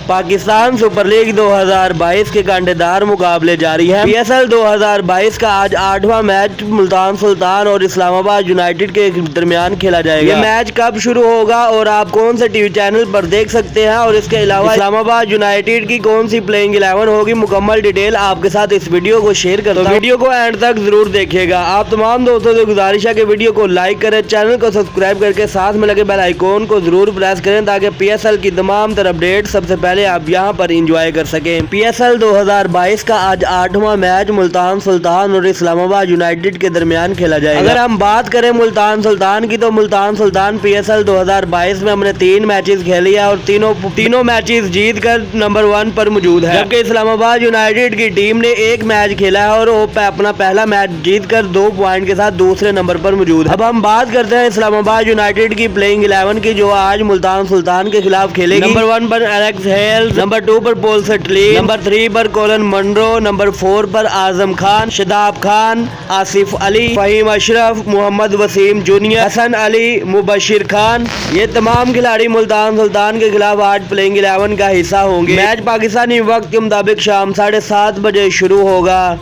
Pakistan super league 2022 کے کانٹےدار مقابلے جاری ہیں۔ پی ایس ایل 2022 کا آج 8واں میچ ملتان سلطان اور اسلام آباد یونائیٹڈ کے درمیان کھیلا جائے گا۔ یہ میچ کب شروع ہوگا اور آپ کون سے ٹی وی چینل پر دیکھ سکتے ہیں اور اس کے علاوہ اسلام آباد یونائیٹڈ کی کون سی پلینگ 11 ہوگی، مکمل ڈیٹیل آپ کے ساتھ اس ویڈیو کو شیئر کرتا ہوں۔ ویڈیو کو اینڈ تک ضرور دیکھیے گا۔ آپ تمام دوستوں سے گزارش ہے کہ ویڈیو کو لائک کریں، چینل کو سبسکرائب کر کے ساتھ میں لگے بیل آئیکن کو ضرور پریس کریں تاکہ پی ایس ایل کی تمام تر اپڈیٹ سب سے پہلے آپ یہاں پر انجوائے کر سکیں۔ پی ایس ایل 2022 کا آج 8واں میچ ملتان سلطان اور اسلام آباد یونائیٹڈ کے درمیان کھیلا جائے گا۔ اگر ہم بات کریں ملتان سلطان کی تو ملتان سلطان پی ایس ایل 2022 میں ہم نے 3 میچز کھیلی ہے اور تینوں میچز جیت کر نمبر 1 پر موجود ہے، جبکہ اسلام آباد یونائیٹڈ کی ٹیم نے 1 میچ کھیلا ہے اور وہ اپنا پہلا میچ جیت کر 2 پوائنٹ کے ساتھ دوسرے نمبر پر موجود ہے۔ اب ہم بات کرتے ہیں اسلام آباد یونائیٹڈ کی پلینگ 11 کی جو آج ملتان سلطان کے خلاف کھیلے گی۔ نمبر 1 پر ایلیکس ہیلز، نمبر 2 پر پول سٹلی، نمبر 3 پر کولن منرو، نمبر 4 پر اعظم خان، شاداب خان، آصف علی، فہیم اشرف، محمد وسیم جونیئر، حسن علی، مبشر خان، یہ تمام کھلاڑی ملتان سلطان کے خلاف آج پلینگ 11 کا حصہ ہوں گے۔ میچ پاکستانی وقت کے مطابق شام 7:30 بجے شروع ہوگا۔